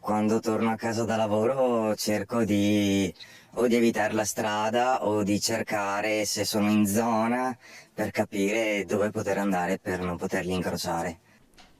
quando torno a casa da lavoro cerco di o di evitare la strada o di cercare se sono in zona per capire dove poter andare per non poterli incrociare.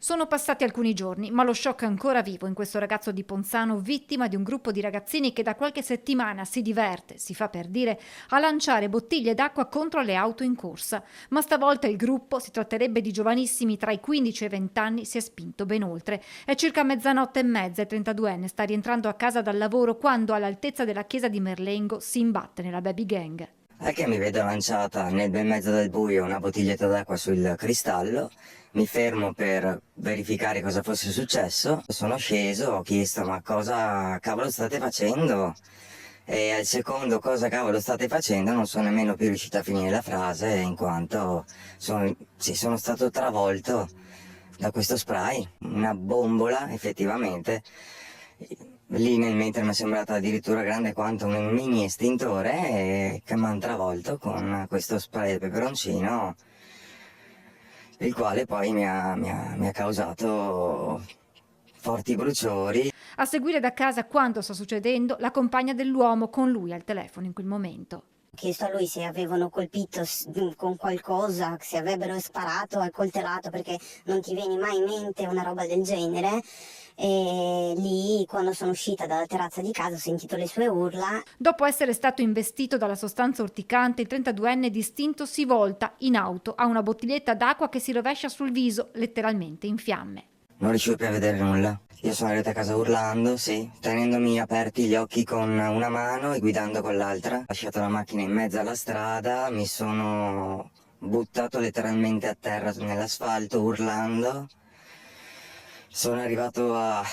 Sono passati alcuni giorni, ma lo shock è ancora vivo in questo ragazzo di Ponzano, vittima di un gruppo di ragazzini che da qualche settimana si diverte, si fa per dire, a lanciare bottiglie d'acqua contro le auto in corsa. Ma stavolta il gruppo, si tratterebbe di giovanissimi tra i 15 e i 20 anni, si è spinto ben oltre. È circa mezzanotte e mezza e il 32enne sta rientrando a casa dal lavoro quando, all'altezza della chiesa di Merlengo, si imbatte nella baby gang. È che mi vedo lanciata nel bel mezzo del buio una bottiglietta d'acqua sul cristallo, mi fermo per verificare cosa fosse successo, sono sceso, ho chiesto ma cosa cavolo state facendo? E al secondo cosa cavolo state facendo non sono nemmeno più riuscito a finire la frase in quanto sono stato travolto da questo spray, una bombola effettivamente. Lì nel mentre mi è sembrata addirittura grande quanto un mini estintore che mi ha travolto con questo spray del peperoncino, il quale poi mi ha causato forti bruciori. A seguire da casa quanto sta succedendo, la compagna dell'uomo con lui al telefono in quel momento. Ho chiesto a lui se avevano colpito con qualcosa, se avrebbero sparato, accoltellato, perché non ti viene mai in mente una roba del genere. E lì, quando sono uscita dalla terrazza di casa, ho sentito le sue urla. Dopo essere stato investito dalla sostanza urticante, il 32enne distinto si volta in auto a una bottiglietta d'acqua che si rovescia sul viso, letteralmente in fiamme. Non riuscivo più a vedere nulla. Io sono arrivato a casa urlando, sì, tenendomi aperti gli occhi con una mano e guidando con l'altra. Ho lasciato la macchina in mezzo alla strada, mi sono buttato letteralmente a terra nell'asfalto urlando. Sono arrivato a,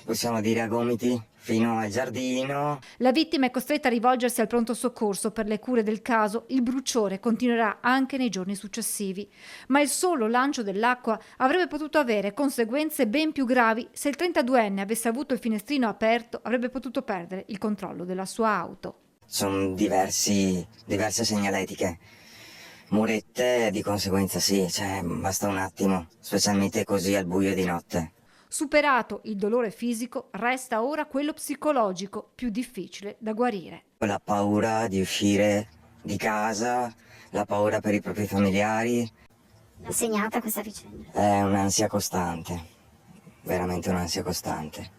possiamo dire, a gomiti fino al giardino. La vittima è costretta a rivolgersi al pronto soccorso per le cure del caso. Il bruciore continuerà anche nei giorni successivi. Ma il solo lancio dell'acqua avrebbe potuto avere conseguenze ben più gravi. Se il 32enne avesse avuto il finestrino aperto, avrebbe potuto perdere il controllo della sua auto. Sono diverse segnaletiche. Murette di conseguenza sì, cioè basta un attimo, specialmente così al buio di notte. Superato il dolore fisico, resta ora quello psicologico, più difficile da guarire. La paura di uscire di casa, la paura per i propri familiari. L'ha segnata questa vicenda? È un'ansia costante, veramente un'ansia costante.